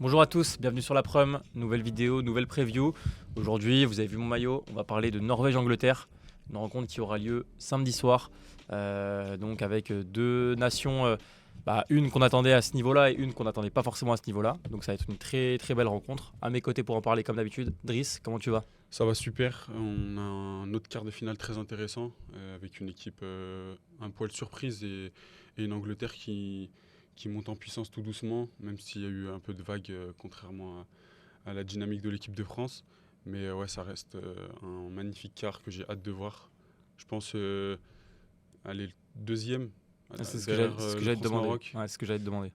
Bonjour à tous, bienvenue sur la Prum, nouvelle vidéo, nouvelle preview. Aujourd'hui, vous avez vu mon maillot, on va parler de Norvège-Angleterre, une rencontre qui aura lieu samedi soir, donc avec deux nations, une qu'on attendait à ce niveau-là et une qu'on n'attendait pas forcément à ce niveau-là. Donc ça va être une très très belle rencontre. À mes côtés pour en parler comme d'habitude, Driss, comment tu vas? Ça va super, on a un autre quart de finale très intéressant avec une équipe un poil surprise et une Angleterre qui monte en puissance tout doucement, même s'il y a eu un peu de vagues contrairement à la dynamique de l'équipe de France. Mais ouais, ça reste un magnifique quart que j'ai hâte de voir. Je pense aller le deuxième C'est derrière ce que le j'allais te demander. France-Maroc. Ouais, c'est ce que j'allais te demander.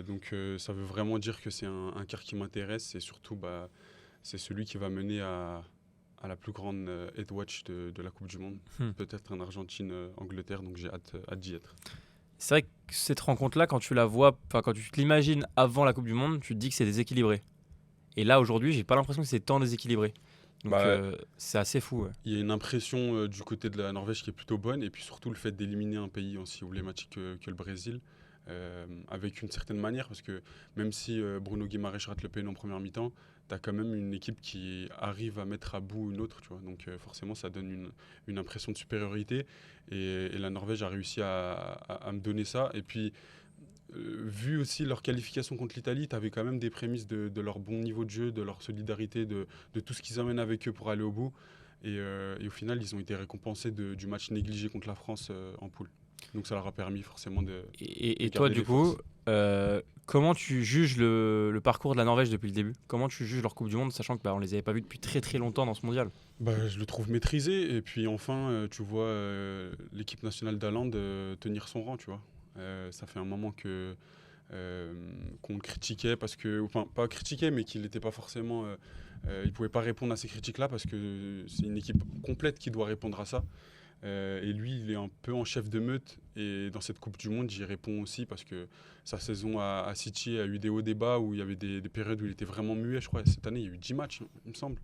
Donc ça veut vraiment dire que c'est un quart qui m'intéresse et surtout c'est celui qui va mener à la plus grande head-watch de la Coupe du Monde. Peut-être en Argentine-Angleterre, donc j'ai hâte d'y être. C'est vrai que cette rencontre-là, quand tu la vois, quand tu te l'imagines avant la Coupe du Monde, tu te dis que c'est déséquilibré. Et là, aujourd'hui, j'ai pas l'impression que c'est tant déséquilibré. Donc Bah, c'est assez fou. Ouais. il y a une impression du côté de la Norvège qui est plutôt bonne, et puis surtout le fait d'éliminer un pays aussi emblématique que le Brésil, avec une certaine manière, parce que même si Bruno Guimaraes rate le péno en première mi-temps, tu as quand même une équipe qui arrive à mettre à bout une autre, tu vois. Donc forcément, ça donne une impression de supériorité, et la Norvège a réussi à me donner ça. Et puis, vu aussi leur qualification contre l'Italie, tu avais quand même des prémices de leur bon niveau de jeu, de leur solidarité, de tout ce qu'ils amènent avec eux pour aller au bout. Et au final, ils ont été récompensés du match négligé contre la France en poule. Donc ça leur a permis forcément de Et toi, garder du les coup, forces. comment tu juges le parcours de la Norvège depuis le début? Comment tu juges leur Coupe du Monde, sachant que on les avait pas vus depuis très très longtemps dans ce mondial? Je le trouve maîtrisé. Et puis enfin, tu vois l'équipe nationale d'Aland tenir son rang, tu vois. Ça fait un moment qu'on le critiquait parce que, enfin pas critiqué, mais qu'il n'était pas forcément, il pouvait pas répondre à ces critiques-là parce que c'est une équipe complète qui doit répondre à ça. Et lui, il est un peu en chef de meute. Et dans cette Coupe du Monde, j'y réponds aussi parce que sa saison à City a eu des hauts débats où il y avait des périodes où il était vraiment muet. Je crois cette année, il y a eu 10 matchs, hein, il me semble,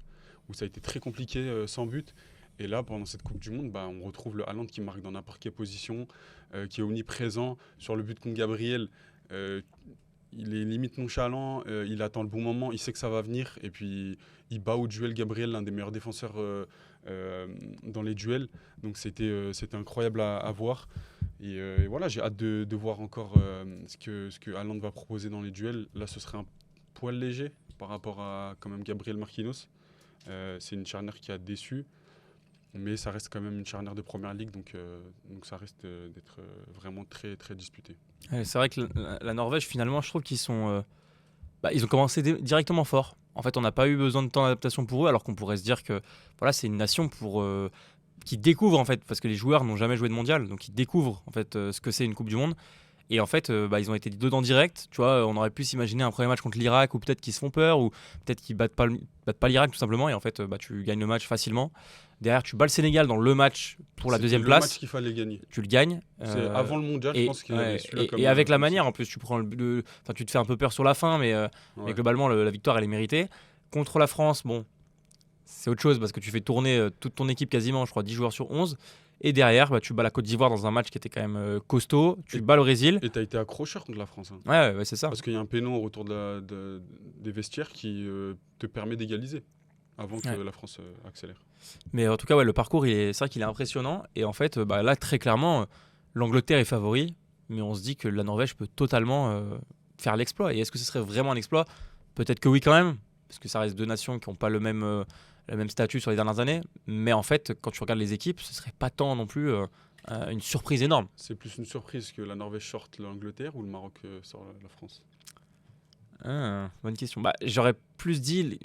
où ça a été très compliqué sans but. Et là, pendant cette Coupe du Monde, on retrouve le Haaland qui marque dans n'importe quelle position, qui est omniprésent. Sur le but contre Gabriel, euh, il est limite nonchalant, il attend le bon moment, il sait que ça va venir, et puis il bat au duel Gabriel, l'un des meilleurs défenseurs dans les duels. Donc c'était incroyable à voir. Et voilà, j'ai hâte de voir encore ce que Haaland va proposer dans les duels. Là, ce serait un poil léger par rapport à quand même Gabriel Marquinhos. C'est une charnière qui a déçu, mais ça reste quand même une charnière de première ligue, donc ça reste d'être vraiment très, très disputé. Ouais, c'est vrai que la Norvège, finalement, je trouve qu'ils sont, ils ont commencé directement fort. En fait, on n'a pas eu besoin de temps d'adaptation pour eux, alors qu'on pourrait se dire que voilà, c'est une nation qui découvre en fait, parce que les joueurs n'ont jamais joué de mondial, donc ils découvrent en fait ce que c'est une Coupe du Monde. Et en fait, ils ont été dedans direct. Tu vois, on aurait pu s'imaginer un premier match contre l'Irak, ou peut-être qu'ils se font peur, ou peut-être qu'ils battent pas l'Irak tout simplement. Et en fait, tu gagnes le match facilement. Derrière, tu bats le Sénégal dans le match pour la C'était deuxième le match place. qu'il fallait gagner. Tu le gagnes. C'est avant le mondial, je Et, pense qu'il avait ouais, celui-là et avec la comme manière, cible. en plus, tu prends enfin, tu te fais un peu peur sur la fin, mais Ouais. globalement, la victoire, elle est méritée. Contre la France, bon, c'est autre chose parce que tu fais tourner toute ton équipe quasiment, je crois, 10 joueurs sur 11. Et derrière, tu bats la Côte d'Ivoire dans un match qui était quand même costaud. Tu Et bats le Brésil. et t'as été accrocheur contre la France, hein. Ouais, c'est ça. Parce qu'il y a un péno au retour des vestiaires qui te permet d'égaliser avant que Ouais. la France accélère. Mais en tout cas, ouais, le parcours, c'est vrai qu'il est impressionnant. Et en fait, là, très clairement, l'Angleterre est favori. Mais on se dit que la Norvège peut totalement faire l'exploit. Et est-ce que ce serait vraiment un exploit? Peut-être que oui, quand même. Parce que ça reste deux nations qui n'ont pas le même statut sur les dernières années. Mais en fait, quand tu regardes les équipes, ce serait pas tant non plus une surprise énorme. C'est plus une surprise que la Norvège sorte l'Angleterre ou le Maroc sort la France. Ah, bonne question. J'aurais plus dit.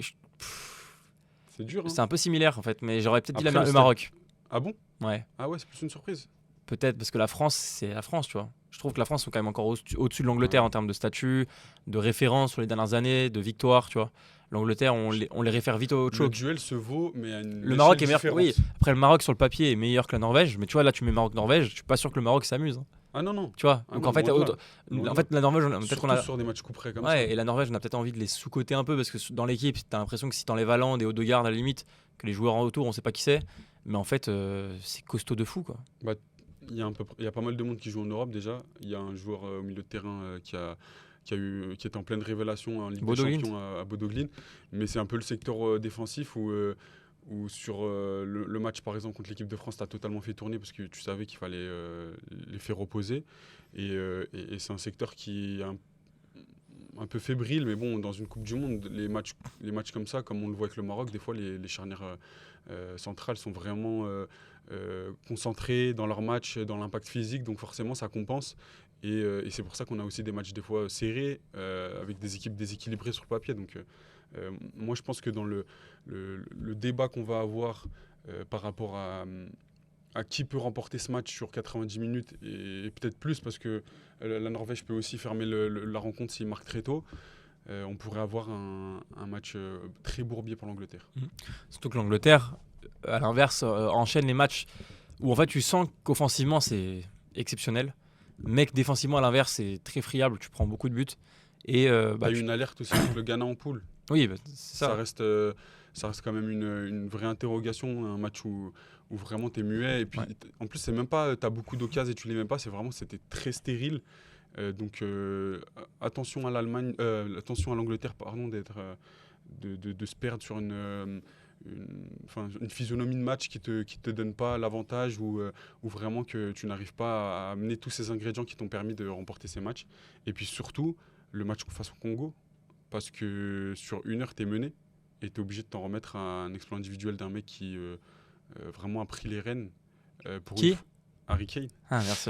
C'est dur, hein. C'est un peu similaire en fait, mais j'aurais peut-être dit Après, le Maroc. Ah bon? Ouais, Ah ouais, c'est plus une surprise. peut-être parce que la France, c'est la France, tu vois. Je trouve que la France sont quand même encore au-dessus de l'Angleterre Ouais. en termes de statut, de référence sur les dernières années, de victoire, tu vois. L'Angleterre, on les réfère vite au Le choc. duel se vaut, mais à une Le échelle Maroc est meilleur. Oui, différente. après le Maroc sur le papier est meilleur que la Norvège, mais tu vois, là tu mets Maroc-Norvège, je suis pas sûr que le Maroc s'amuse, hein. Ah non, non. Tu vois. Ah Donc non, en fait, loin de là. Loin de là. la Norvège, peut-être Surtout qu'on a. sur des matchs coup près comme ça. Ouais, et la Norvège, on a peut-être envie de les sous-coter un peu parce que dans l'équipe, t'as l'impression que si t'enlèves Haaland et Odegaard à la limite, que les joueurs en autour, on sait pas qui c'est. Mais en fait, c'est costaud de fou, quoi. Il y a pas mal de monde qui joue en Europe déjà. Il y a un joueur au milieu de terrain qui était en pleine révélation en Ligue Bodo des Glimt. Champions à Bodo Glimt. Mais c'est un peu le secteur défensif où sur le match, par exemple, contre l'équipe de France, tu as totalement fait tourner parce que tu savais qu'il fallait les faire reposer. Et c'est un secteur qui est un peu fébrile, mais bon, dans une Coupe du Monde, les matchs comme ça, comme on le voit avec le Maroc, des fois, les charnières centrales sont vraiment concentrés dans leur match, dans l'impact physique, donc forcément, ça compense. Et c'est pour ça qu'on a aussi des matchs des fois serrés, avec des équipes déséquilibrées sur le papier. Donc, moi, je pense que dans le débat qu'on va avoir par rapport à qui peut remporter ce match sur 90 minutes et peut-être plus, parce que la Norvège peut aussi fermer la rencontre s'il marque très tôt, on pourrait avoir un match très bourbier pour l'Angleterre. Surtout que l'Angleterre, à l'inverse, enchaîne les matchs où en fait tu sens qu'offensivement c'est exceptionnel, mais que défensivement à l'inverse c'est très friable, tu prends beaucoup de buts. Et Il y a eu une alerte aussi avec le Ghana en poule. Oui, c'est Ça ça. reste quand même une vraie interrogation, un match où vraiment tu es muet. Et puis Ouais. en plus, c'est même pas tu as beaucoup d'occasions et tu les mets pas, c'était très stérile. Donc attention à l'Allemagne, attention à l'Angleterre, pardon, de se perdre sur une physionomie de match qui te donne pas l'avantage ou vraiment que tu n'arrives pas à amener tous ces ingrédients qui t'ont permis de remporter ces matchs. Et puis surtout, le match face au Congo, parce que sur 1 heure, tu es mené et tu es obligé de t'en remettre à un exploit individuel d'un mec qui vraiment a pris les rênes. Pour Qui Harry Kane. Ah, merci.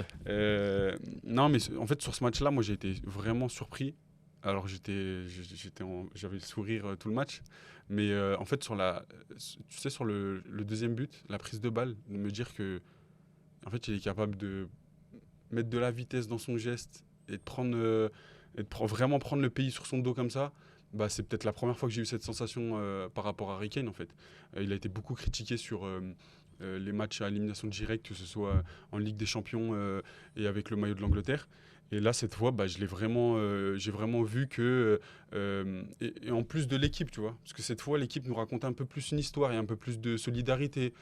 Non, mais en fait, sur ce match-là, moi, j'ai été vraiment surpris. Alors, j'avais le sourire tout le match. Mais en fait, tu sais, sur le deuxième but, la prise de balle, de me dire que en fait, il est capable de mettre de la vitesse dans son geste et vraiment prendre le pays sur son dos comme ça. Bah, c'est peut-être la première fois que j'ai eu cette sensation par rapport à Harry Kane, en fait. Il a été beaucoup critiqué sur les matchs à élimination directe, que ce soit en Ligue des Champions et avec le maillot de l'Angleterre. Et là, cette fois, bah, j'ai vraiment vu que... et en plus de l'équipe, tu vois. Parce que cette fois, l'équipe nous racontait un peu plus une histoire et un peu plus de solidarité.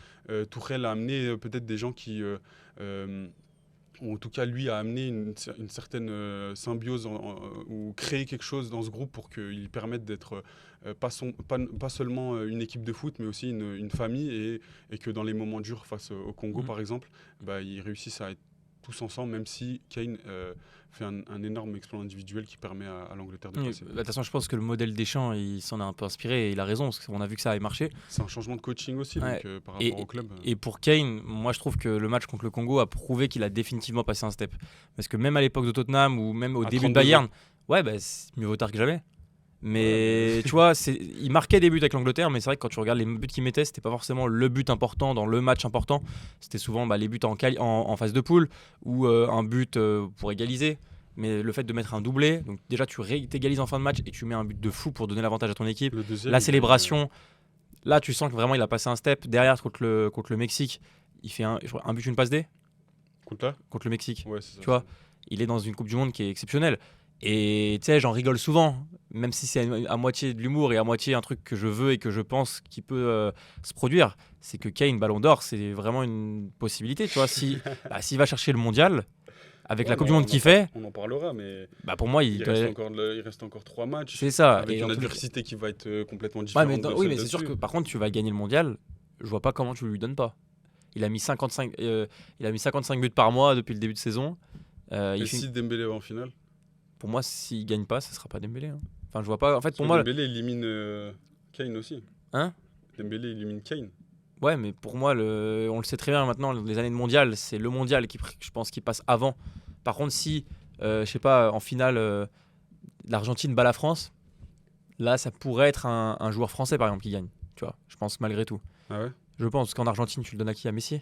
Tourelle a amené peut-être des gens qui... ou en tout cas, lui a amené une certaine symbiose ou créé quelque chose dans ce groupe pour qu'il permette d'être pas seulement une équipe de foot, mais aussi une famille et que dans les moments durs face au Congo, par exemple, bah, ils réussissent à être tous ensemble, même si Kane fait un énorme exploit individuel qui permet à l'Angleterre de passer. De toute façon, je pense que le modèle Deschamps, il s'en a un peu inspiré et il a raison, parce qu'on a vu que ça avait marché. C'est un changement de coaching aussi, Ouais. donc, par rapport au club. Et pour Kane, moi je trouve que le match contre le Congo a prouvé qu'il a définitivement passé un step. Parce que même à l'époque de Tottenham ou même au À début de 32 Bayern, ans. ouais, bah, mieux vaut tard que jamais. Mais tu vois, il marquait des buts avec l'Angleterre, mais c'est vrai que quand tu regardes les buts qu'il mettait, c'était pas forcément le but important dans le match important. C'était souvent les buts en phase de poule ou un but pour égaliser. Mais le fait de mettre un doublé, donc déjà tu t'égalises en fin de match et tu mets un but de fou pour donner l'avantage à ton équipe. Le deuxième, La célébration, là tu sens que vraiment il a passé un step. Derrière, contre le Mexique, il fait un but, une passe D contre contre le Mexique. ouais, c'est ça. Tu vois, il est dans une Coupe du Monde qui est exceptionnelle. Et tu sais, j'en rigole souvent, même si c'est à moitié de l'humour et à moitié un truc que je veux et que je pense qui peut se produire. C'est que Kane, Ballon d'Or, c'est vraiment une possibilité. Tu vois, s'il va chercher le mondial, avec la Coupe du Monde qu'il fait, On en parlera, mais bah pour moi, il reste encore 3 matchs. c'est ça. Avec Et une en plus- adversité qui va être complètement Ouais, différente. oui, mais c'est sûr que par contre, tu vas gagner le mondial. Je vois pas comment tu lui donnes pas. Il a mis 55 buts par mois depuis le début de saison. Et si Dembélé va en finale, Pour moi, s'il gagne pas, ça sera pas Dembélé. Hein. Enfin, je vois pas. En fait, pour parce que moi, Dembélé élimine Kane aussi. Hein Dembélé élimine Kane. ouais, mais pour moi, on le sait très bien maintenant. Les années de mondial, c'est le mondial je pense, qui passe avant. Par contre, si, je sais pas, en finale, l'Argentine bat la France, là, ça pourrait être un joueur français, par exemple, qui gagne. Tu vois, je pense malgré tout. Ah ouais. Je pense parce qu'en Argentine, tu le donnes à qui? À Messi?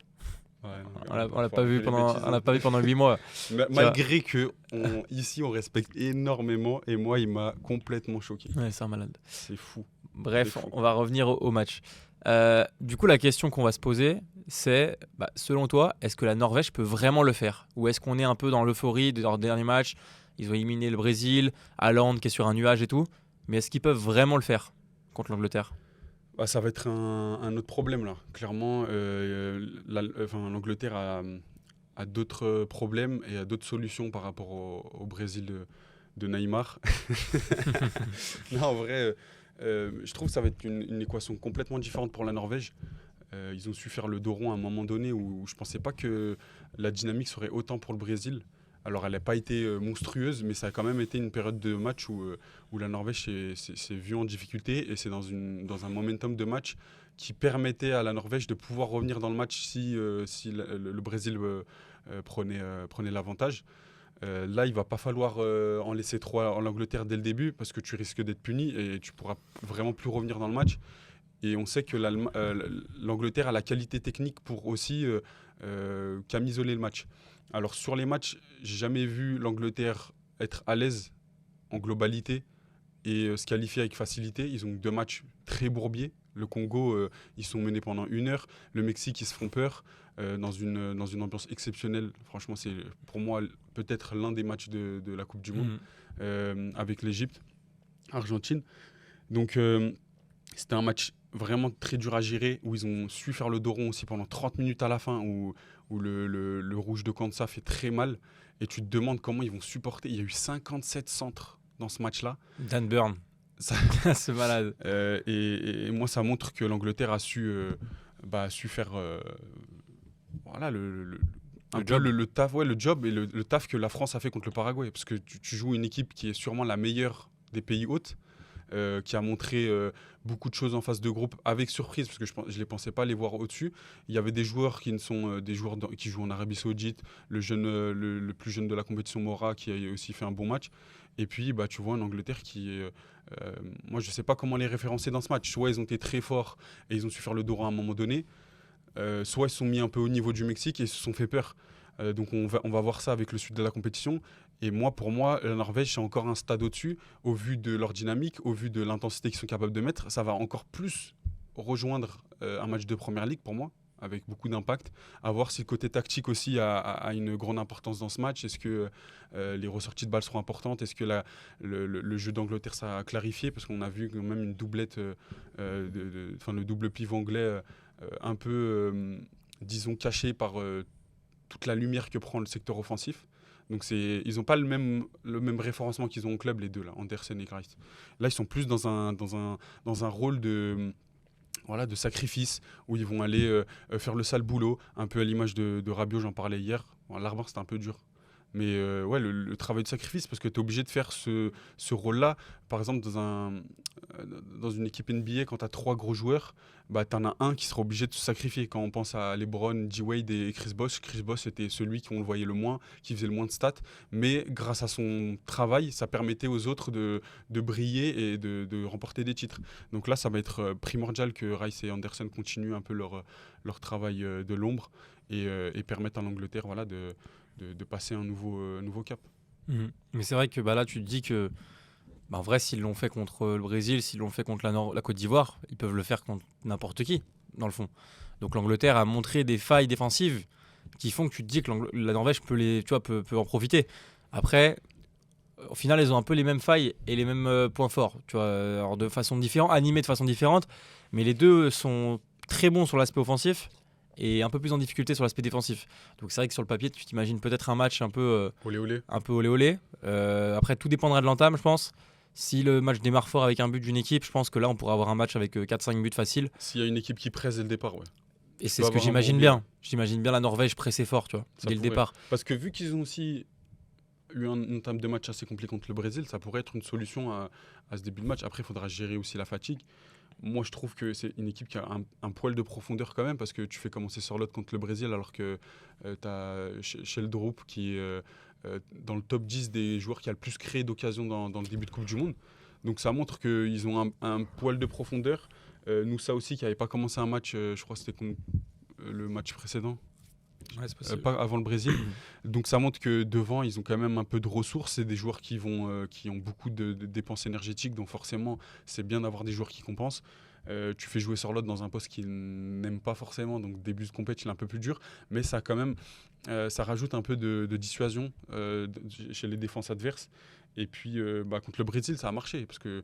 Ouais, On l'a pas vu pendant 8 mois. Malgré que ici on respecte énormément et moi il m'a complètement choqué. Ouais, c'est un malade. C'est fou. Bref, C'est fou. on va revenir au match. Du coup, la question qu'on va se poser, c'est, selon toi, est-ce que la Norvège peut vraiment le faire? Ou est-ce qu'on est un peu dans l'euphorie de leur dernier match? Ils ont éliminé le Brésil, Haaland qui est sur un nuage et tout. Mais est-ce qu'ils peuvent vraiment le faire contre l'Angleterre? Bah, ça va être un autre problème là. Clairement, l'Angleterre a d'autres problèmes et a d'autres solutions par rapport au Brésil de Neymar. Non, en vrai, je trouve que ça va être une équation complètement différente pour la Norvège. Ils ont su faire le dos rond à un moment donné où je ne pensais pas que la dynamique serait autant pour le Brésil. Alors, elle n'a pas été monstrueuse, mais ça a quand même été une période de match où la Norvège s'est vue en difficulté et c'est dans un momentum de match qui permettait à la Norvège de pouvoir revenir dans le match si le Brésil prenait l'avantage. Là, il va pas falloir en laisser trop en Angleterre dès le début parce que tu risques d'être puni et tu pourras vraiment plus revenir dans le match. Et on sait que l'Angleterre a la qualité technique pour aussi camisoler le match. Alors sur les matchs, j'ai jamais vu l'Angleterre être à l'aise en globalité et se qualifier avec facilité. Ils ont 2 matchs très bourbiers. Le Congo, ils sont menés pendant 1 heure. Le Mexique, ils se font peur dans une ambiance exceptionnelle. Franchement, c'est pour moi peut-être l'un des matchs de la Coupe du Monde avec l'Égypte, Argentine. Donc c'était un match vraiment très dur à gérer où ils ont su faire le dos rond aussi pendant 30 minutes à la fin où le rouge de Kansa fait très mal. Et tu te demandes comment ils vont supporter. Il y a eu 57 centres dans ce match-là. Dan Burn. Ça, C'est malade. et moi, ça montre que l'Angleterre a su faire voilà, un peu job. le taf, ouais, le job et le taf que la France a fait contre le Paraguay. Parce que tu joues une équipe qui est sûrement la meilleure des pays hôtes, qui a montré beaucoup de choses en phase de groupe avec surprise, parce que je ne les pensais pas les voir au-dessus. Il y avait des joueurs qui sont des joueurs qui jouent en Arabie Saoudite, le plus jeune de la compétition, Mora, qui a aussi fait un bon match. Et puis, tu vois, en Angleterre qui est. Moi, je ne sais pas comment les référencer dans ce match. Soit ils ont été très forts et ils ont su faire le dos rond à un moment donné, soit ils se sont mis un peu au niveau du Mexique et ils se sont fait peur. Donc on va voir ça avec le sud de la compétition. Et pour moi, la Norvège, c'est encore un stade au-dessus, au vu de leur dynamique, au vu de l'intensité qu'ils sont capables de mettre. Ça va encore plus rejoindre un match de Première Ligue pour moi, avec beaucoup d'impact. À voir si le côté tactique aussi a une grande importance dans ce match. Est-ce que les ressorties de balles seront importantes? Est-ce que le jeu d'Angleterre, ça a clarifié? Parce qu'on a vu quand même une doublette, le double pivot anglais un peu, disons, caché par toute la lumière que prend le secteur offensif. Donc ils n'ont pas le même référencement qu'ils ont au club, les deux, là, Andersen et Grice. Là, ils sont plus dans un rôle de sacrifice, où ils vont aller faire le sale boulot, un peu à l'image de Rabiot, j'en parlais hier. Bon, L'Arbar, c'était un peu dur. Mais ouais, le travail de sacrifice, parce que tu es obligé de faire ce rôle-là. Par exemple, dans une équipe NBA, quand tu as 3 gros joueurs, tu en as un qui sera obligé de se sacrifier. Quand on pense à LeBron, D-Wade et Chris Bosh était celui qu'on le voyait le moins, qui faisait le moins de stats. Mais grâce à son travail, ça permettait aux autres de briller et de remporter des titres. Donc là, ça va être primordial que Rice et Anderson continuent un peu leur travail de l'ombre et permettent à l'Angleterre de passer un nouveau cap. Mais c'est vrai que là, tu te dis que en vrai, s'ils l'ont fait contre le Brésil, s'ils l'ont fait contre la Côte d'Ivoire, ils peuvent le faire contre n'importe qui, dans le fond. Donc l'Angleterre a montré des failles défensives qui font que tu te dis que la Norvège peut en profiter. Après, au final, elles ont un peu les mêmes failles et les mêmes points forts, tu vois, alors de façon différente, animés de façon différente, mais les deux sont très bons sur l'aspect offensif et un peu plus en difficulté sur l'aspect défensif. Donc c'est vrai que sur le papier, tu t'imagines peut-être un match un peu olé olé. Après, tout dépendra de l'entame, je pense. Si le match démarre fort avec un but d'une équipe, je pense que là, on pourra avoir un match avec 4-5 buts faciles. S'il y a une équipe qui presse dès le départ, ouais. Et c'est ce que j'imagine bien. J'imagine bien la Norvège presser fort, tu vois, dès le départ. Parce que vu qu'ils ont aussi eu un entame de match assez compliqué contre le Brésil, ça pourrait être une solution à ce début de match. Après, il faudra gérer aussi la fatigue. Moi, je trouve que c'est une équipe qui a un poil de profondeur quand même, parce que tu fais commencer Sorloth contre le Brésil, alors que tu as Sheldrup qui est dans le top 10 des joueurs qui a le plus créé d'occasions dans le début de Coupe du Monde. Donc ça montre qu'ils ont un poil de profondeur. Nous, ça aussi, qui n'avait pas commencé un match, je crois que c'était le match précédent. Ouais, c'est possible. Pas avant le Brésil. Donc ça montre que devant, ils ont quand même un peu de ressources. C'est des joueurs qui ont beaucoup de dépenses énergétiques, donc forcément, c'est bien d'avoir des joueurs qui compensent. Tu fais jouer Sorloth dans un poste qu'il n'aime pas forcément, donc début de compétition, il est un peu plus dur, mais ça quand même, ça rajoute un peu de dissuasion chez les défenses adverses. Et puis contre le Brésil, ça a marché, parce que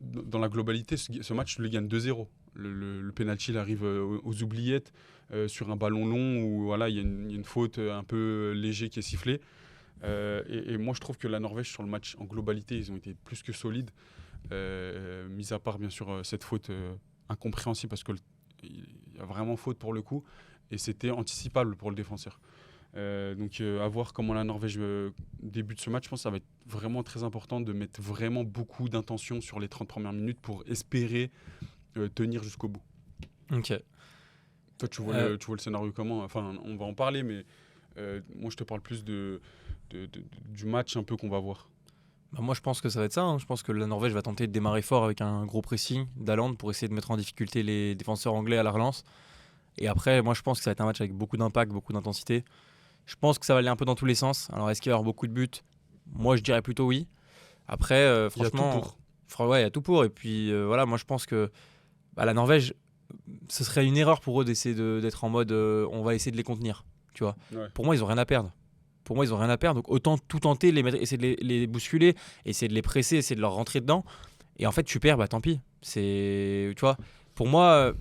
dans la globalité, ce match, tu le gagnes 2-0. Le penalty il arrive aux oubliettes sur un ballon long où voilà, il y a une faute un peu léger qui est sifflée. Et moi, je trouve que la Norvège, sur le match en globalité, ils ont été plus que solides. Mis à part, bien sûr, cette faute incompréhensible, parce qu'il y a vraiment faute pour le coup. Et c'était anticipable pour le défenseur. Donc, à voir comment la Norvège débute ce match. Je pense que ça va être vraiment très important de mettre vraiment beaucoup d'intention sur les 30 premières minutes pour espérer tenir jusqu'au bout. Ok. Toi, tu vois le scénario comment? Enfin, on va en parler, mais moi, je te parle plus du match un peu qu'on va voir. Bah, moi, je pense que ça va être ça, hein. Je pense que la Norvège va tenter de démarrer fort avec un gros pressing d'Haaland pour essayer de mettre en difficulté les défenseurs anglais à la relance. Et après, moi, je pense que ça va être un match avec beaucoup d'impact, beaucoup d'intensité. Je pense que ça va aller un peu dans tous les sens. Alors, est-ce qu'il va y avoir beaucoup de buts? Moi, je dirais plutôt oui. Après, Il y a tout franchement, pour. ouais, il y a tout pour. Et puis, voilà, moi, je pense que bah, la Norvège, ce serait une erreur pour eux d'essayer d'être en mode on va essayer de les contenir. Tu vois. Ouais. Pour moi, ils ont rien à perdre. Pour moi, ils ont rien à perdre. Donc, autant tout tenter, essayer de les bousculer, essayer de les presser, essayer de leur rentrer dedans. Et en fait, tu perds, bah tant pis. C'est, tu vois, pour moi,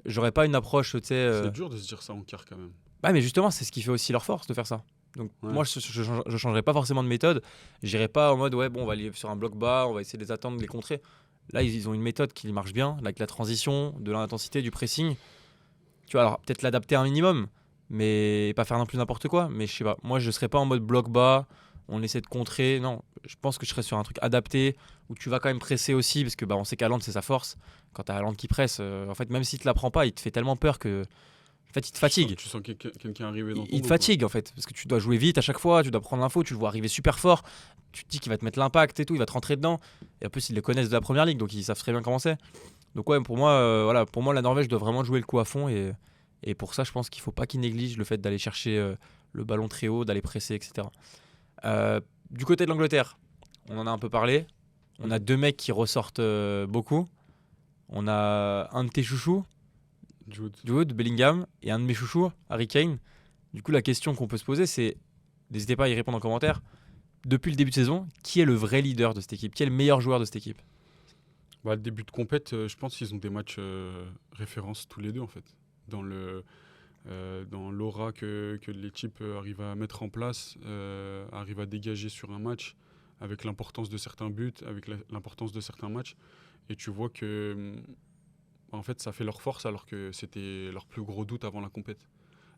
j'aurais pas une approche, tu sais. C'est dur de se dire ça en quart quand même. Bah, mais justement, c'est ce qui fait aussi leur force de faire ça. Donc, Ouais. moi, je changerais pas forcément de méthode. J'irais pas en mode, ouais, bon, on va aller sur un bloc bas, on va essayer de les attendre, de les contrer. Là, ils ont une méthode qui marche bien, avec la transition, de l'intensité, du pressing. Tu vois, alors peut-être l'adapter un minimum, mais pas faire non plus n'importe quoi. Mais je sais pas, moi, je serais pas en mode bloc bas, on essaie de contrer. Non, je pense que je serais sur un truc adapté, où tu vas quand même presser aussi, parce que bah, on sait qu'Haaland, c'est sa force. Quand t'as Haaland qui presse, en fait, même s'il te la prend pas, il te fait tellement peur que. En fait, il te fatigue. Tu sens quelqu'un arriver dans ton Il te dos, quoi. fatigue en fait, parce que tu dois jouer vite à chaque fois, tu dois prendre l'info, tu le vois arriver super fort, tu te dis qu'il va te mettre l'impact et tout, il va te rentrer dedans. Et en plus, ils les connaissent de la première ligue, donc ils savent très bien comment c'est. Donc ouais, pour moi, voilà, pour moi, la Norvège doit vraiment jouer le coup à fond, et pour ça, je pense qu'il faut pas qu'ils négligent le fait d'aller chercher le ballon très haut, d'aller presser, etc. Du côté de l'Angleterre, on en a un peu parlé. On a deux mecs qui ressortent beaucoup. On a un de tes chouchous, Jude. Jude Bellingham, et un de mes chouchous, Harry Kane. Du coup, la question qu'on peut se poser, c'est, n'hésitez pas à y répondre en commentaire, depuis le début de saison, qui est le vrai leader de cette équipe? Qui est le meilleur joueur de cette équipe? Bah, le début de compète, je pense qu'ils ont des matchs références tous les deux en fait. Dans l'aura que l'équipe arrive à mettre en place, arrive à dégager sur un match, avec l'importance de certains buts, avec l'importance de certains matchs. Et tu vois que en fait, ça fait leur force alors que c'était leur plus gros doute avant la compète.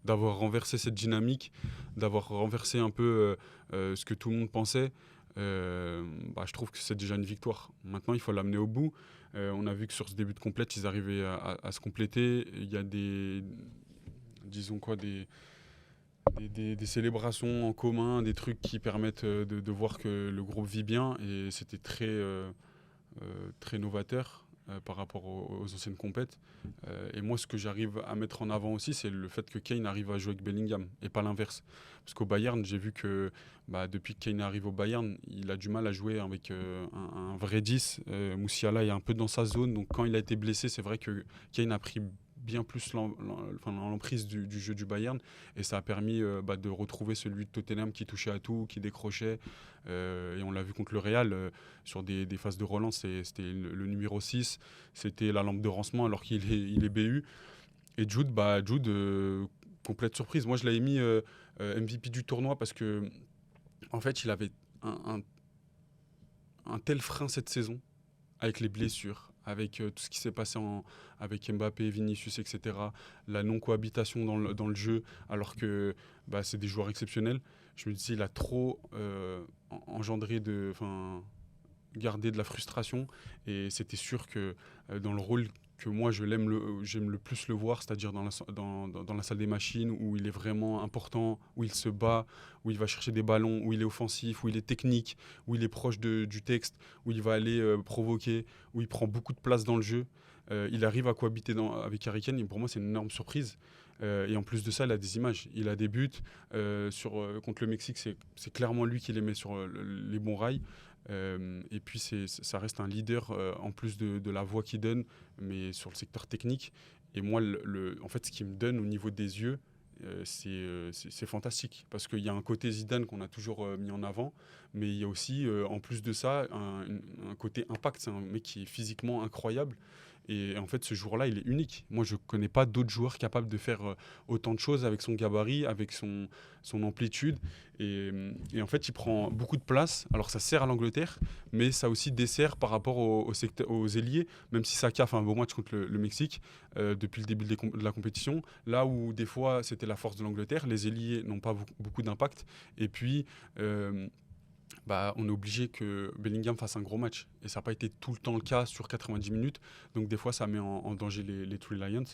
D'avoir renversé cette dynamique, d'avoir renversé un peu ce que tout le monde pensait, bah, je trouve que c'est déjà une victoire. Maintenant, il faut l'amener au bout. On a vu que sur ce début de complète, ils arrivaient à se compléter. Il y a disons quoi, des célébrations en commun, des trucs qui permettent de voir que le groupe vit bien. Et c'était très novateur par rapport aux anciennes compètes. Et moi, ce que j'arrive à mettre en avant aussi, c'est le fait que Kane arrive à jouer avec Bellingham et pas l'inverse. Parce qu'au Bayern, j'ai vu que depuis que Kane arrive au Bayern, il a du mal à jouer avec un vrai 10. Moussiala est un peu dans sa zone, donc quand il a été blessé, c'est vrai que Kane a pris bien plus l'emprise du jeu du Bayern, et ça a permis de retrouver celui de Tottenham qui touchait à tout, qui décrochait, et on l'a vu contre le Real sur des phases de relance, c'était le numéro 6, c'était la lampe de rancement alors qu'il est BU. Et Jude, complète surprise. Moi, je l'avais mis MVP du tournoi parce que en fait, il avait un tel frein cette saison avec les blessures, avec tout ce qui s'est passé avec Mbappé, Vinicius, etc. La non-cohabitation dans le jeu, alors que c'est des joueurs exceptionnels. Je me disais, il a trop engendré gardé de la frustration. Et c'était sûr que dans le rôle que moi j'aime le plus le voir, c'est-à-dire dans la salle des machines, où il est vraiment important, où il se bat, où il va chercher des ballons, où il est offensif, où il est technique, où il est proche du texte, où il va aller provoquer, où il prend beaucoup de place dans le jeu. Il arrive à cohabiter avec Harry Kane, et pour moi c'est une énorme surprise. Et en plus de ça, il a des images, il a des buts. Contre le Mexique, c'est clairement lui qui les met sur les bons rails. Et puis ça reste un leader en plus de la voix qu'il donne, mais sur le secteur technique. Et moi, en fait, ce qu'il me donne au niveau des yeux, c'est fantastique. Parce qu'il y a un côté Zidane qu'on a toujours mis en avant, mais il y a aussi, en plus de ça, un côté impact. C'est un mec qui est physiquement incroyable. Et en fait, ce jour-là, il est unique. Moi, je ne connais pas d'autres joueurs capables de faire autant de choses avec son gabarit, avec son amplitude. Et en fait, il prend beaucoup de place. Alors, ça sert à l'Angleterre, mais ça aussi dessert par rapport aux ailiers, même si Saka a fait un bon match contre le Mexique depuis le début de la compétition. Là où, des fois, c'était la force de l'Angleterre, les ailiers n'ont pas beaucoup d'impact. Et puis... on est obligé que Bellingham fasse un gros match. Et ça n'a pas été tout le temps le cas sur 90 minutes. Donc des fois, ça met en danger les Three Lions.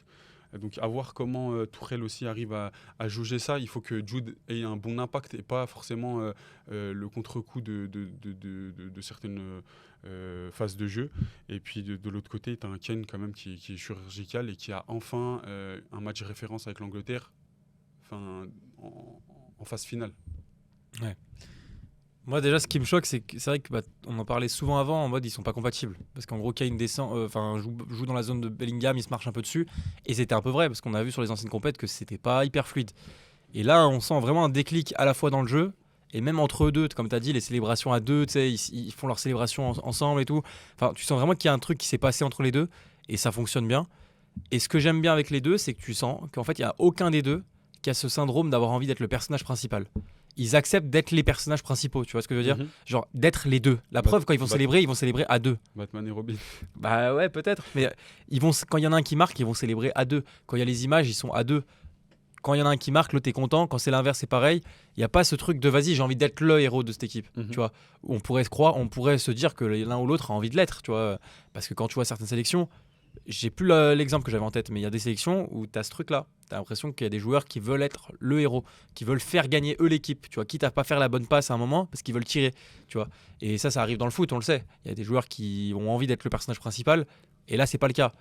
Donc à voir comment Tourelle aussi arrive à jauger ça. Il faut que Jude ait un bon impact et pas forcément le contre-coup de certaines phases de jeu. Et puis de l'autre côté, tu as un Kane quand même qui est chirurgical et qui a enfin un match référence avec l'Angleterre en phase finale. Ouais. Moi déjà ce qui me choque c'est vrai que on en parlait souvent avant en mode ils sont pas compatibles parce qu'en gros Kane descend joue dans la zone de Bellingham, il se marche un peu dessus et c'était un peu vrai parce qu'on a vu sur les anciennes compètes que c'était pas hyper fluide. Et là on sent vraiment un déclic à la fois dans le jeu et même entre eux deux, comme tu as dit les célébrations à deux, tu sais ils font leurs célébrations ensemble et tout. Enfin tu sens vraiment qu'il y a un truc qui s'est passé entre les deux et ça fonctionne bien. Et ce que j'aime bien avec les deux c'est que tu sens qu'en fait il y a aucun des deux qui a ce syndrome d'avoir envie d'être le personnage principal. Ils acceptent d'être les personnages principaux, tu vois ce que je veux dire? Genre d'être les deux. La preuve, quand ils vont célébrer à deux. Batman et Robin. Bah ouais, peut-être. Mais quand il y en a un qui marque, ils vont célébrer à deux. Quand il y a les images, ils sont à deux. Quand il y en a un qui marque, l'autre est content. Quand c'est l'inverse, c'est pareil. Il n'y a pas ce truc de vas-y, j'ai envie d'être le héros de cette équipe. Tu vois, on pourrait se dire que l'un ou l'autre a envie de l'être. Tu vois, parce que quand tu vois certaines sélections, j'ai plus l'exemple que j'avais en tête, mais il y a des sélections où tu as ce truc-là. Tu as l'impression qu'il y a des joueurs qui veulent être le héros, qui veulent faire gagner eux l'équipe, tu vois, quitte à pas faire la bonne passe à un moment parce qu'ils veulent tirer, tu vois. Et ça arrive dans le foot, on le sait. Il y a des joueurs qui ont envie d'être le personnage principal, et là, c'est pas le cas.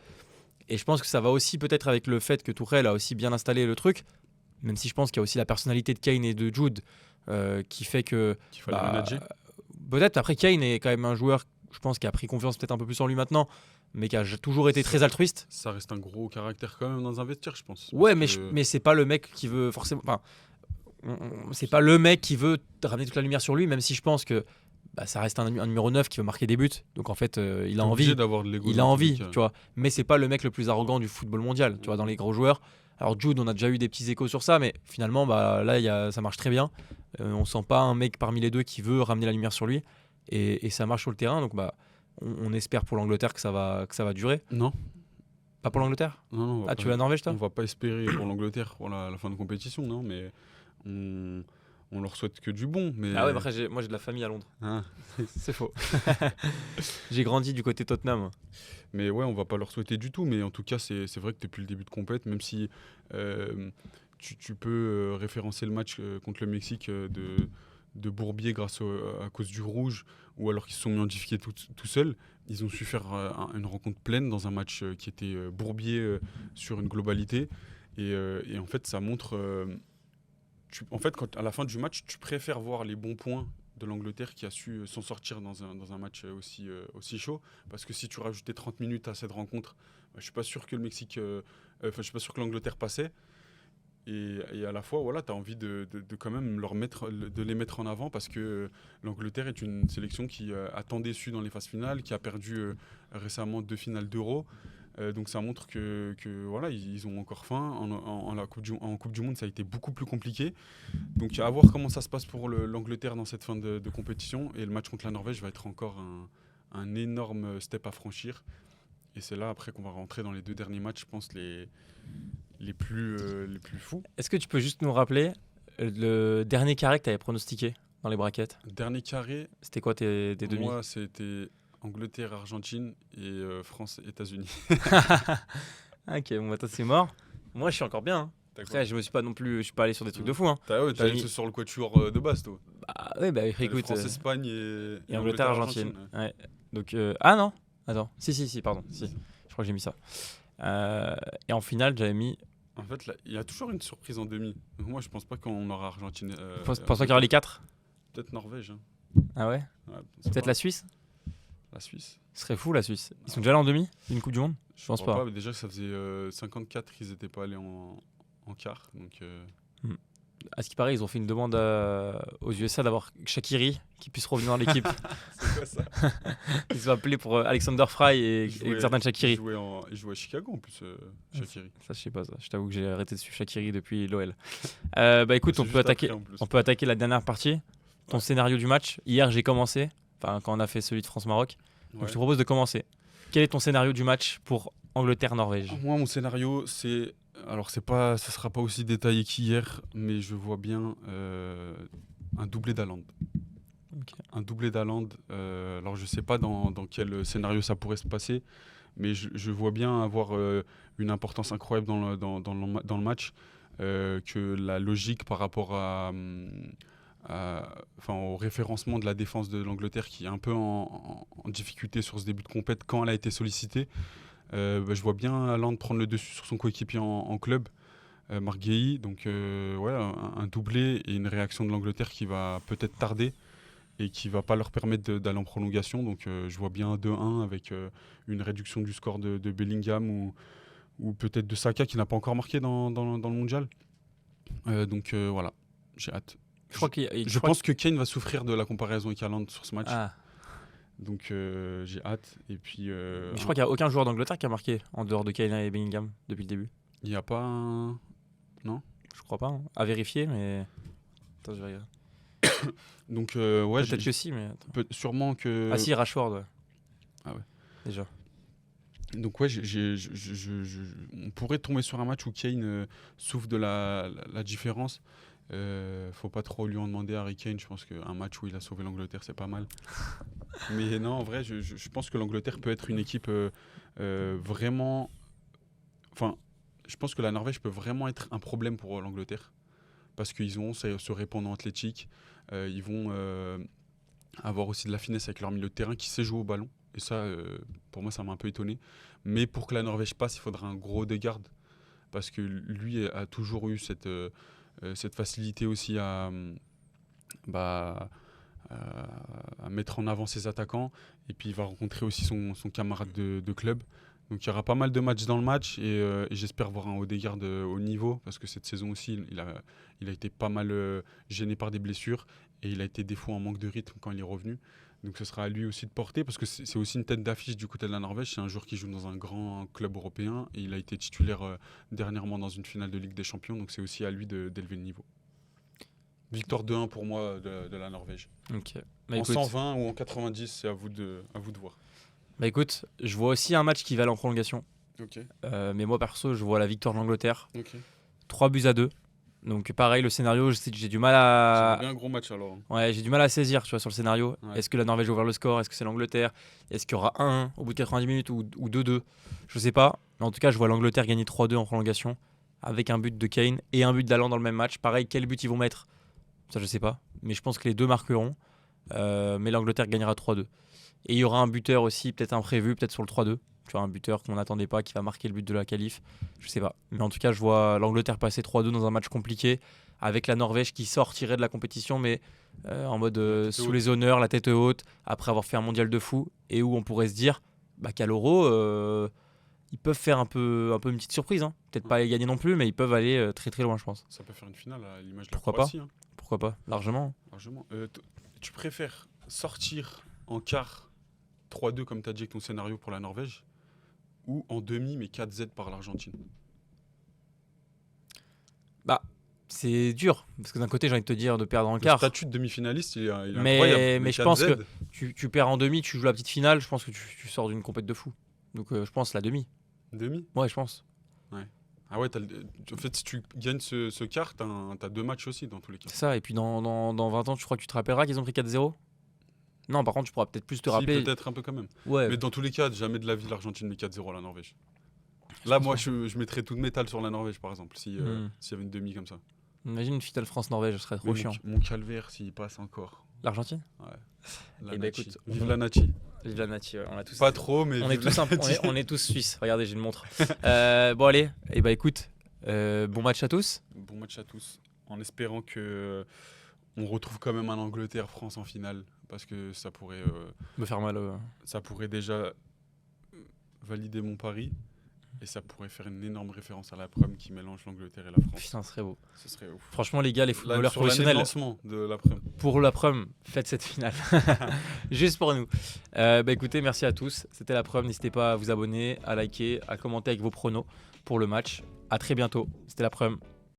Et je pense que ça va aussi peut-être avec le fait que Tourelle a aussi bien installé le truc, même si je pense qu'il y a aussi la personnalité de Kane et de Jude qui fait que... Qu'il fallait manager. Peut-être, après, Kane est quand même un joueur, je pense, qui a pris confiance peut-être un peu plus en lui maintenant, mais qui a toujours été très altruiste. Ça reste un gros caractère quand même dans un vestiaire, je pense. Ouais, mais c'est pas le mec qui veut forcément... Enfin, c'est pas le mec qui veut ramener toute la lumière sur lui, même si je pense que ça reste un numéro 9 qui veut marquer des buts. Donc en fait, il a envie. D'avoir de l'ego. Il a envie, tu vois. Mais c'est pas le mec le plus arrogant du football mondial, tu vois, dans les gros joueurs. Alors Jude, on a déjà eu des petits échos sur ça, mais finalement, là, ça marche très bien. On sent pas un mec parmi les deux qui veut ramener la lumière sur lui. Et ça marche sur le terrain, donc on espère pour l'Angleterre que ça va durer. Non. Pas pour l'Angleterre? Non. Tu veux la Norvège, toi? On va pas espérer pour l'Angleterre pour la fin de compétition, non, mais on leur souhaite que du bon. Mais... Ah ouais, après, moi j'ai de la famille à Londres. Ah. C'est faux. J'ai grandi du côté Tottenham. Mais ouais, on va pas leur souhaiter du tout. Mais en tout cas, c'est vrai que depuis le début de compète, même si tu peux référencer le match contre le Mexique de Bourbier à cause du rouge, ou alors qu'ils se sont mis en difficulté tout seuls, ils ont su faire une rencontre pleine dans un match qui était Bourbier sur une globalité. Et en fait, ça montre... à la fin du match, tu préfères voir les bons points de l'Angleterre qui a su s'en sortir dans un match aussi chaud. Parce que si tu rajoutais 30 minutes à cette rencontre, je ne suis pas sûr que je suis pas sûr que l'Angleterre passait. Et à la fois, voilà, tu as envie de quand même les mettre en avant parce que l'Angleterre est une sélection qui a tant déçu dans les phases finales, qui a perdu récemment 2 finales d'Euro. Donc ça montre que voilà, ils ont encore faim. En Coupe du Monde, ça a été beaucoup plus compliqué. Donc à voir comment ça se passe pour l'Angleterre dans cette fin de compétition. Et le match contre la Norvège va être encore un énorme step à franchir. Et c'est là après qu'on va rentrer dans les 2 derniers matchs, je pense, les plus fous. Est-ce que tu peux juste nous rappeler le dernier carré que tu avais pronostiqué dans les brackets? Dernier carré. C'était quoi tes demi? Moi, c'était Angleterre, Argentine et France, États-Unis. Ok, bon, toi c'est mort. Moi, je suis encore bien. Après, je suis pas allé sur des trucs de fou. T'as allé sur le quatuor de base, toi. Écoute. France, Espagne et Angleterre, Argentine. Ouais. Donc, ah non. Attends. Si, pardon. Si. Je crois que j'ai mis ça. Et en finale, j'avais mis. En fait, il y a toujours une surprise en demi. Donc moi, je pense pas qu'on aura Argentine. Pense pas qu'il y aura les 4? Peut-être Norvège. Hein. Ah ouais, peut-être la Suisse? La Suisse. Ce serait fou, la Suisse. Ils sont déjà allés en demi d'une Coupe du Monde? Je pense pas. Déjà, ça faisait 54 qu'ils n'étaient pas allés en quart. Donc, à ce qui paraît, ils ont fait une demande aux USA d'avoir Shaqiri qui puisse revenir dans l'équipe. C'est quoi ça? Ils ont appelé pour Alexander Fry et Xherdan Il Shaqiri. jouait à Chicago en plus, Shaqiri. Ça, je sais pas. Ça. Je t'avoue que j'ai arrêté de suivre Shaqiri depuis l'OL. Bah écoute, C'est on juste peut attaquer. après, en plus. On peut attaquer la dernière partie. Ton Ouais. scénario du match. Hier, j'ai commencé. Enfin, quand on a fait celui de France-Maroc. Donc, Ouais. je te propose de commencer. Quel est ton scénario du match pour Angleterre-Norvège? Moi, mon scénario, c'est. Alors, ça sera pas aussi détaillé qu'hier, mais je vois bien un doublé d'Haaland. Ok. Un doublé d'Haaland. Alors, je sais pas dans quel scénario ça pourrait se passer, mais je vois bien avoir une importance incroyable dans le match. Que la logique par rapport au référencement de la défense de l'Angleterre qui est un peu en difficulté sur ce début de compète quand elle a été sollicitée. Je vois bien Haaland prendre le dessus sur son coéquipier en club, Marc Guéhi. Donc ouais, un doublé et une réaction de l'Angleterre qui va peut-être tarder et qui va pas leur permettre d'aller en prolongation. Donc je vois bien 2-1 avec une réduction du score de Bellingham ou peut-être de Saka qui n'a pas encore marqué dans le mondial. Donc voilà, j'ai hâte. Je pense que Kane va souffrir de la comparaison avec Haaland sur ce match. Ah. Donc j'ai hâte. Et puis Mais je crois qu'il n'y a aucun joueur d'Angleterre qui a marqué en dehors de Kane et Bellingham depuis le début. il n'y a pas un... Je crois pas. Hein. À vérifier, mais. Attends, je vais regarder. Donc ouais, Peut-être que si, mais. Attends. sûrement que... Ah si, Rashford, ouais. Ah ouais. Déjà. Donc ouais, on pourrait tomber sur un match où Kane souffre de la différence. Faut pas trop lui en demander à Harry Kane. Je pense qu'un match où il a sauvé l'Angleterre, c'est pas mal. Mais non, en vrai, je pense que l'Angleterre peut être une équipe vraiment... Enfin, je pense que la Norvège peut vraiment être un problème pour l'Angleterre. Parce qu'ils ont ce répondant athlétique. Ils vont avoir aussi de la finesse avec leur milieu de terrain qui sait jouer au ballon. Et ça, pour moi, ça m'a un peu étonné. Mais pour que la Norvège passe, il faudra un gros Odegaard. Parce que lui a toujours eu cette facilité aussi à mettre en avant ses attaquants. Et puis il va rencontrer aussi son camarade de club. Donc il y aura pas mal de matchs dans le match. Et j'espère voir un Odegaard au niveau. Parce que cette saison aussi, il a été pas mal gêné par des blessures. Et il a été des fois en manque de rythme quand il est revenu. Donc ce sera à lui aussi de porter, parce que c'est aussi une tête d'affiche du côté de la Norvège. C'est un joueur qui joue dans un grand club européen et il a été titulaire dernièrement dans une finale de Ligue des Champions. Donc c'est aussi à lui d'élever le niveau. Victoire 2-1 pour moi de la Norvège. Ok. Bah, En écoute, 120 ou en 90, c'est à vous de voir. bah, écoute, je vois aussi un match qui va aller en prolongation. Ok. Mais moi, perso, je vois la victoire de l'Angleterre. Ok. 3-2. Donc pareil, le scénario, j'ai du mal C'est à... bien un gros match alors. Ouais, j'ai du mal à saisir, tu vois, sur le scénario. Ouais. Est-ce que la Norvège va ouvrir le score? Est-ce que c'est l'Angleterre? Est-ce qu'il y aura 1 au bout de 90 minutes ou 2-2? Je sais pas. Mais en tout cas, je vois l'Angleterre gagner 3-2 en prolongation avec un but de Kane et un but d'Haaland dans le même match. Pareil, quel but ils vont mettre? Ça, je sais pas. Mais je pense que les deux marqueront. Mais l'Angleterre gagnera 3-2. Et il y aura un buteur aussi, peut-être imprévu, peut-être sur le 3-2. Tu vois, un buteur qu'on n'attendait pas, qui va marquer le but de la qualif. Je sais pas. Mais en tout cas, je vois l'Angleterre passer 3-2 dans un match compliqué, avec la Norvège qui sortirait de la compétition, mais en mode sous les honneurs, la tête haute, après avoir fait un mondial de fou, et où on pourrait se dire qu'à l'Euro, ils peuvent faire un peu une petite surprise. Hein. Peut-être pas les gagner non plus, mais ils peuvent aller très très loin, je pense. Ça peut faire une finale à l'image de la Pourquoi Croatie. Pourquoi pas? Largement. Largement. Tu préfères sortir en quart 3-2 comme tu as dit avec ton scénario pour la Norvège ou en demi mais 4-Z par l'Argentine? C'est dur, parce que d'un côté, j'ai envie de te dire de perdre en Le quart. statut de demi-finaliste, il est Mais incroyable. je pense 4Z, que tu perds en demi, tu joues la petite finale, je pense que tu sors d'une compète de fou. Donc je pense la demi. demi. Ouais, je pense. Ah ouais, en fait, si tu gagnes ce quart, t'as 2 matchs aussi dans tous les cas. C'est ça. Et puis dans 20 ans, tu crois que tu te rappelleras qu'ils ont pris 4-0? Non, par contre, tu pourras peut-être plus te Si, rappeler. peut-être un peu quand même. Ouais. Mais dans tous les cas, jamais de la vie l'Argentine met 4-0 à la Norvège. Là, moi, je mettrais tout de métal sur la Norvège, par exemple, s'il y avait une demi comme ça. Imagine une finale France-Norvège, ce serait trop Mais chiant. mon calvaire, s'il passe encore. L'Argentine? Ouais. Eh ben, écoute, Vive la Nachi. Vive la Nati, ouais, on a tous. Pas trop, mais On est, vive la tous Nati. on est tous suisses. Regardez, j'ai une montre. Bon, allez. Et bah écoute, bon match à tous. Bon match à tous. En espérant que on retrouve quand même un Angleterre-France en finale, parce que ça pourrait Me faire mal. déjà valider mon pari. Et ça pourrait faire une énorme référence à la Prem qui mélange l'Angleterre et la France. Putain, ce serait beau. Ce serait ouf. Franchement, les gars, les Là, footballeurs sur l'année de professionnels, lancement de la Prem. pour la Prem, faites cette finale. Juste pour nous. Écoutez, merci à tous. C'était la Prem. N'hésitez pas à vous abonner, à liker, à commenter avec vos pronos pour le match. À très bientôt. C'était la Prem.